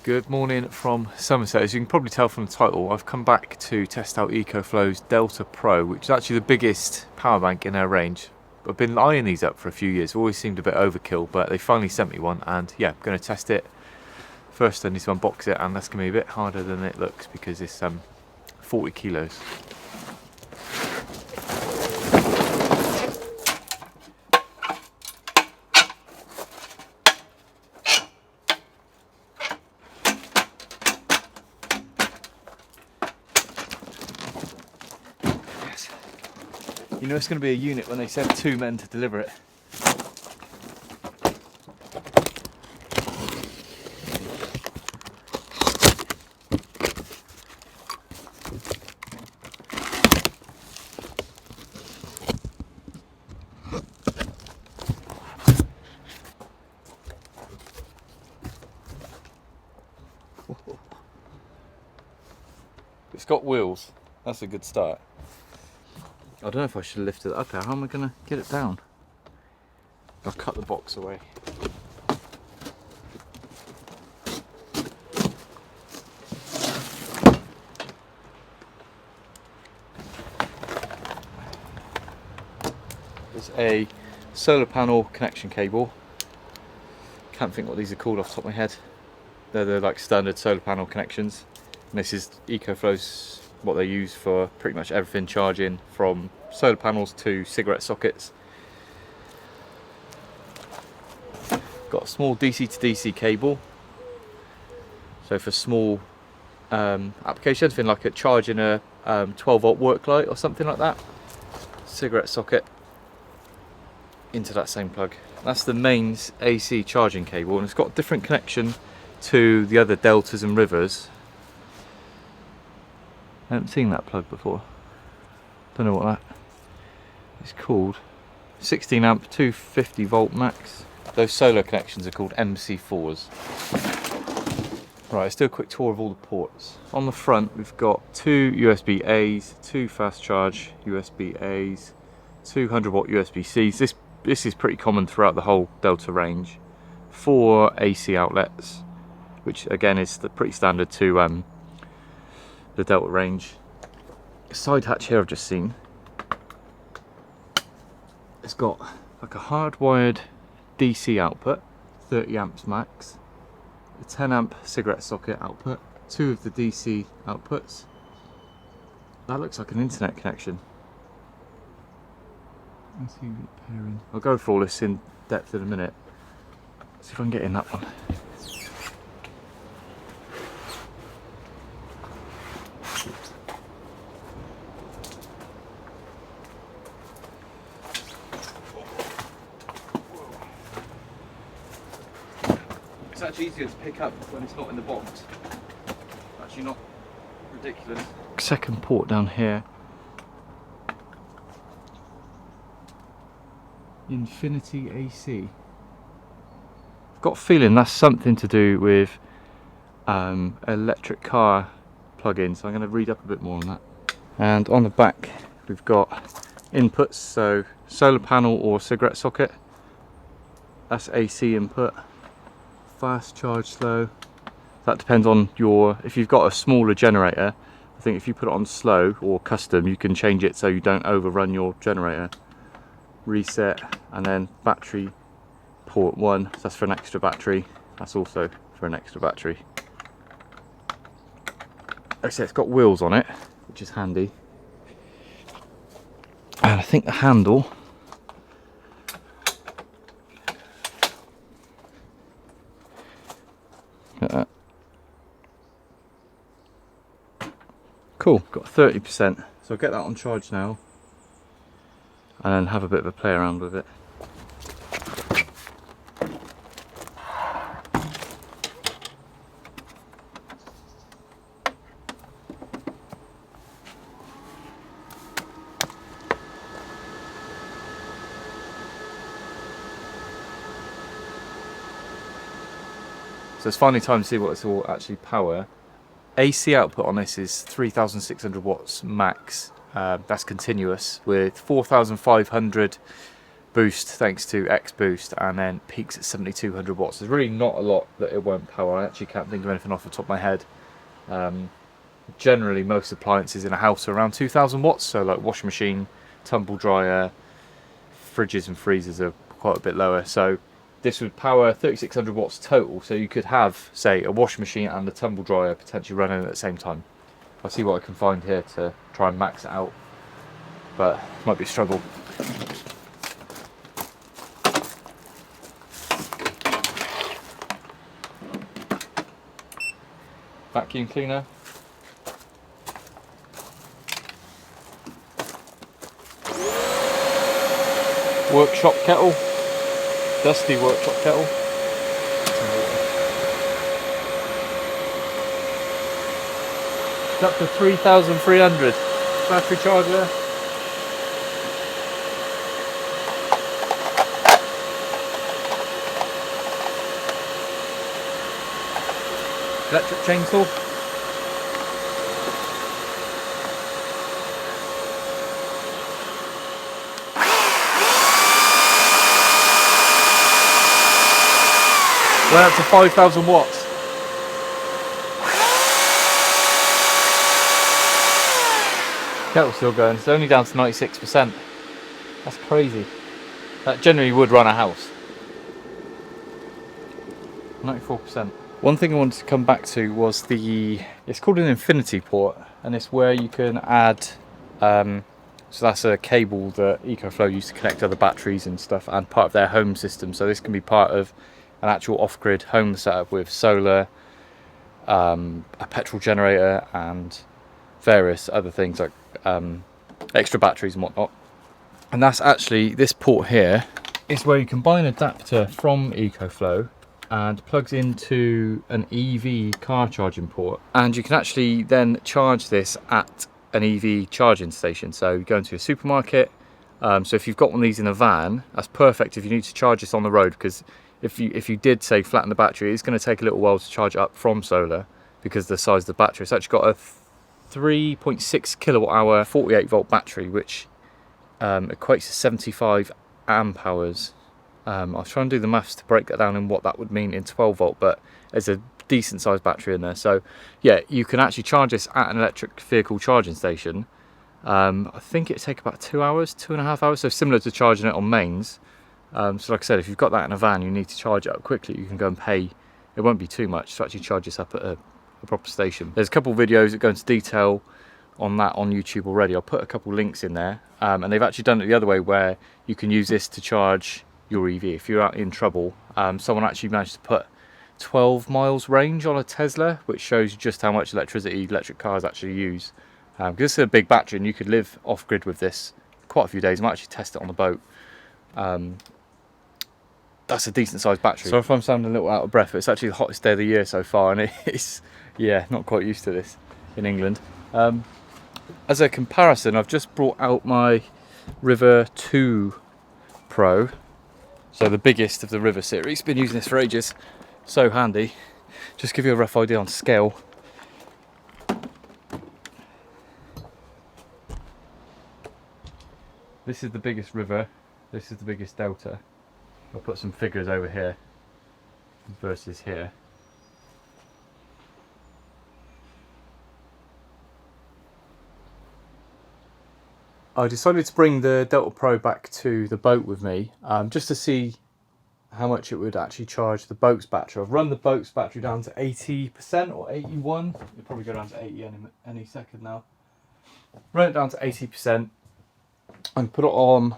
Good morning from Somerset. As you can probably tell from the title, I've come back to test out EcoFlow's Delta Pro, which is actually the biggest power bank in our range. I've been eyeing these up for a few years, always seemed a bit overkill, but they finally sent me one, and yeah, I'm going to test it. First I need to unbox it, and that's going to be a bit harder than it looks because it's 40 kilos. You know it's going to be a unit when they sent 2 men to deliver it. It's got wheels, that's a good start. I don't know if I should lift it up here. How am I going to get it down? I'll cut the box away. There's a solar panel connection cable. Can't think what these are called off the top of my head. They're like standard solar panel connections. And this is EcoFlow's, what they use for pretty much everything, charging from solar panels to cigarette sockets. Got a small DC to DC cable, so for small applications, anything like charging a 12-volt work light or something like that. Cigarette socket into that same plug. That's the mains AC charging cable, and it's got a different connection to the other Deltas and Rivers. I haven't seen that plug before. Don't know what that is called. 16 amp 250 volt max. Those solar connections are called MC4s. Right, let's do a quick tour of all the ports. On the front we've got 2 USB A's, 2 fast charge USB A's, 200 watt USB C's. This is pretty common throughout the whole Delta range. 4 AC outlets, which again is pretty standard to the Delta range. Side hatch here I've just seen. It's got like a hardwired DC output, 30 amps max, a 10 amp cigarette socket output, 2 of the DC outputs. That looks like an internet connection. Let's see it pairing. I'll go for all this in depth in a minute. See if I can get in that one. It's actually easier to pick up when it's not in the box. Actually not ridiculous. Second port down here. Infinity AC. I've got a feeling that's something to do with electric car plug-in, so I'm going to read up a bit more on that. And on the back we've got inputs, so solar panel or cigarette socket, that's AC input. Fast charge, slow, that depends on if you've got a smaller generator. I think if you put it on slow or custom, you can change it so you don't overrun your generator. Reset, and then battery port 1, so that's for an extra battery, that's also for an extra battery. Like I said, it's got wheels on it, which is handy, and I think the handle cool, got 30%, so I'll get that on charge now and then have a bit of a play around with it. So it's finally time to see what this will actually power. AC output on this is 3,600 watts max. That's continuous with 4,500 boost thanks to X boost, and then peaks at 7200 watts. There's really not a lot that it won't power. I actually can't think of anything off the top of my head. Generally most appliances in a house are around 2000 watts, so like washing machine, tumble dryer, fridges and freezers are quite a bit lower. So this would power 3600 watts total, so you could have, say, a washing machine and a tumble dryer potentially running at the same time. I'll see what I can find here to try and max it out, but it might be a struggle. Vacuum cleaner. Workshop kettle. Dusty workshop kettle. It's up to 3300. Battery charger. Electric chainsaw. Went up to 5000 watts. Kettle's still going, it's only down to 96%. That's crazy. That generally would run a house. 94%. One thing I wanted to come back to was it's called an infinity port, and it's where you can add, so that's a cable that EcoFlow used to connect other batteries and stuff, and part of their home system. So this can be part of an actual off-grid home setup with solar, a petrol generator, and various other things like extra batteries and whatnot. And that's actually, this port here is where you can buy an adapter from EcoFlow and plugs into an EV car charging port, and you can actually then charge this at an EV charging station. So you go into a supermarket, so if you've got one of these in a van, that's perfect if you need to charge this on the road, because if you did, say, flatten the battery, it's going to take a little while to charge up from solar because of the size of the battery. It's actually got a 3.6 kilowatt hour 48 volt battery, which equates to 75 amp hours. I was trying to do the maths to break that down in what that would mean in 12 volt, but there's a decent sized battery in there. So yeah, you can actually charge this at an electric vehicle charging station. I think it'd take about 2 hours, 2.5 hours, so similar to charging it on mains. So like I said, if you've got that in a van, you need to charge it up quickly, you can go and pay, it won't be too much to actually charge this up at a proper station. There's a couple of videos that go into detail on that on YouTube already. I'll put a couple links in there, and they've actually done it the other way, where you can use this to charge your EV. If you're out in trouble, someone actually managed to put 12 miles range on a Tesla, which shows you just how much electricity electric cars actually use. Because this is a big battery, and you could live off grid with this quite a few days. I might actually test it on the boat. That's a decent sized battery. So if I'm sounding a little out of breath, it's actually the hottest day of the year so far, and it's, yeah, not quite used to this in England. As a comparison, I've just brought out my River 2 Pro, so the biggest of the River series. Been using this for ages, so handy. Just give you a rough idea on scale. This is the biggest River, this is the biggest Delta. I'll put some figures over here versus here. I decided to bring the Delta Pro back to the boat with me, just to see how much it would actually charge the boat's battery. I've run the boat's battery down to 80% or 81. It'll probably go down to 80 any second now. Run it down to 80% and put it on,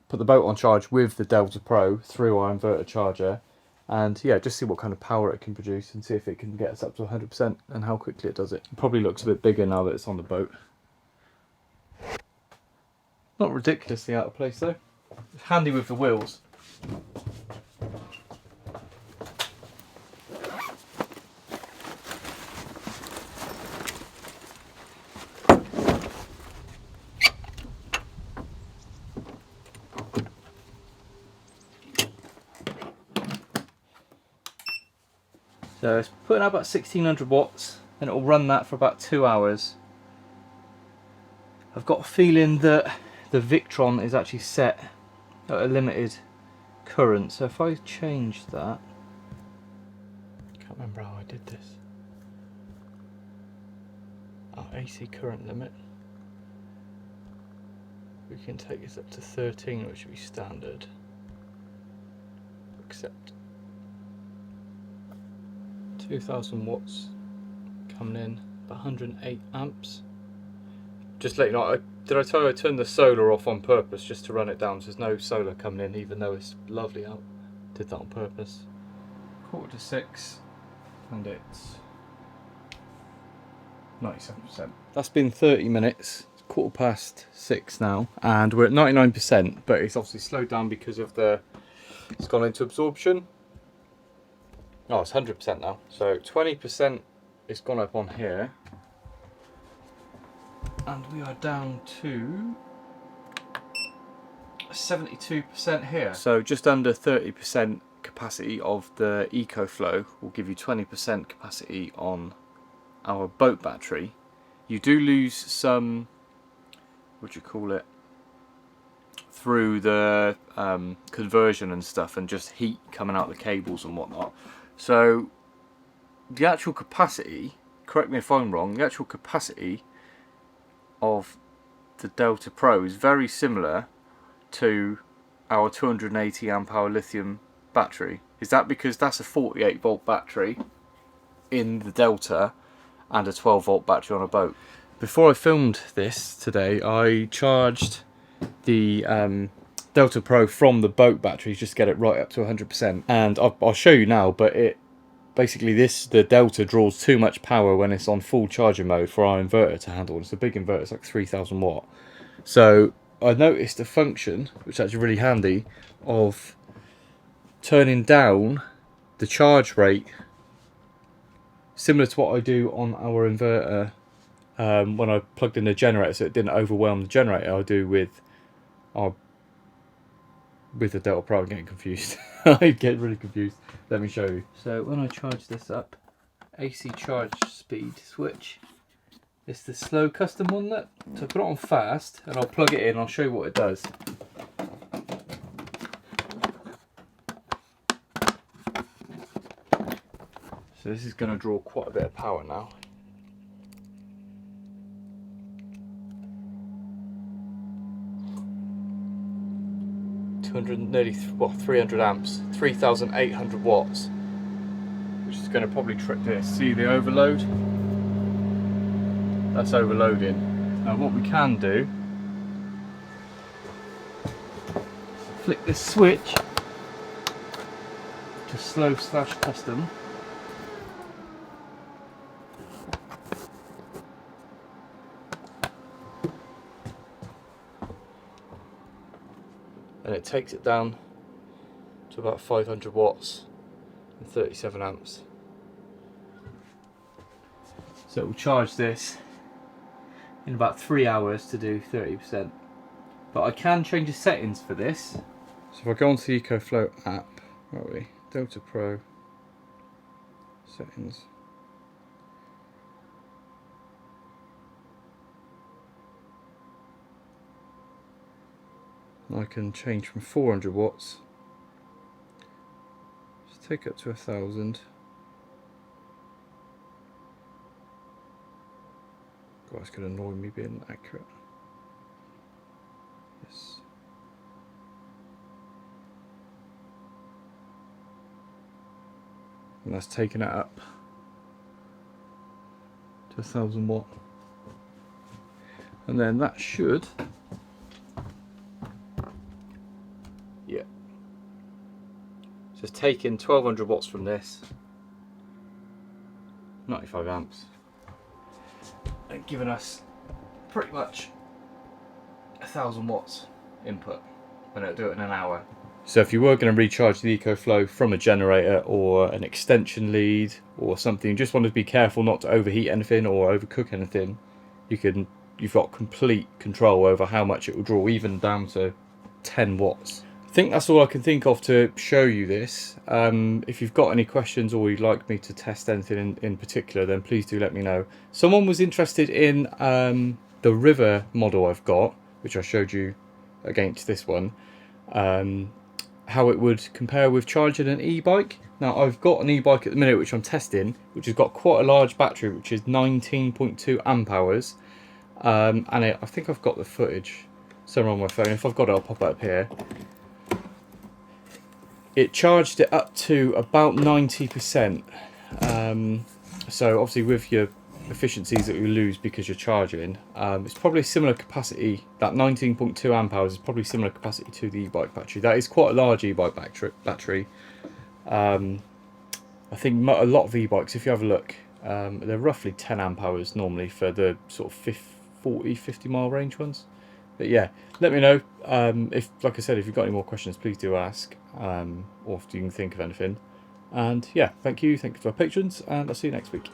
put the boat on charge with the Delta Pro through our inverter charger, and yeah, just see what kind of power it can produce and see if it can get us up to 100% and how quickly it does it. It probably looks a bit bigger now that it's on the boat. Not ridiculously out of place though. It's handy with the wheels. So it's putting out about 1600 watts, and it will run that for about 2 hours. I've got a feeling that the Victron is actually set at a limited current. So if I change that, I can't remember how I did this. Our AC current limit. We can take this up to 13, which would be standard. Accept. 2000 watts coming in, 108 amps. Just let you know, did I tell you I turned the solar off on purpose just to run it down, so there's no solar coming in even though it's lovely out. Did that on purpose. 5:45 and it's 97%. That's been 30 minutes. It's 6:15 now and we're at 99%, but it's obviously slowed down because of it's gone into absorption. Oh, it's 100% now. So 20% is gone up on here. And we are down to 72% here. So just under 30% capacity of the EcoFlow will give you 20% capacity on our boat battery. You do lose some, what do you call it, through the conversion and stuff, and just heat coming out the cables and whatnot. So the actual capacity, correct me if I'm wrong, the actual capacity of the Delta Pro is very similar to our 280 amp hour lithium battery. Is that because that's a 48 volt battery in the Delta and a 12 volt battery on a boat? Before I filmed this today, I charged the Delta Pro from the boat batteries just to get it right up to 100%, and I'll show you now, but it basically the Delta draws too much power when it's on full charger mode for our inverter to handle. It's a big inverter, it's like 3000 watt. So I noticed a function, which is actually really handy, of turning down the charge rate similar to what I do on our inverter when I plugged in the generator, so it didn't overwhelm the generator. I do with the Delta Pro. I'm getting confused. I get really confused. Let me show you. So when I charge this up, AC charge speed switch. It's the slow custom one that. So I put it on fast and I'll plug it in. I'll show you what it does. So this is going to draw quite a bit of power now. Nearly 300 amps, 3,800 watts, which is going to probably trip this. See the overload? That's overloading. Now what we can do, flick this switch to slow / custom. And it takes it down to about 500 watts and 37 amps. So it will charge this in about 3 hours to do 30%. But I can change the settings for this. So if I go onto the EcoFlow app, where are we? Delta Pro settings. I can change from 400 watts, just take it up to 1000. God, it's going to annoy me being accurate. Yes. And that's taking it up to 1000 watt. And then that should, yeah, just taking 1200 watts from this, 95 amps, and giving us pretty much 1000 watts input, and it'll do it in an hour. So if you were going to recharge the EcoFlow from a generator or an extension lead or something, you just want to be careful not to overheat anything or overcook anything, you've got complete control over how much it will draw, even down to 10 watts. I think that's all I can think of to show you this. If you've got any questions or you'd like me to test anything in particular, then please do let me know. Someone was interested in the River model I've got, which I showed you against this one, how it would compare with charging an e-bike. Now I've got an e-bike at the minute which I'm testing, which has got quite a large battery, which is 19.2 amp hours, and I think I've got the footage somewhere on my phone. If I've got it, I'll pop it up here. It charged it up to about 90%. So obviously with your efficiencies that you lose because you're charging, it's probably similar capacity. That 19.2 amp hours is probably similar capacity to the e-bike battery. That is quite a large e-bike battery. I think a lot of e-bikes, if you have a look, they're roughly 10 amp hours normally for the sort of 50 mile range ones. But yeah, let me know if, like I said, if you've got any more questions, please do ask, or if you can think of anything. And yeah, thank you to our patrons, and I'll see you next week.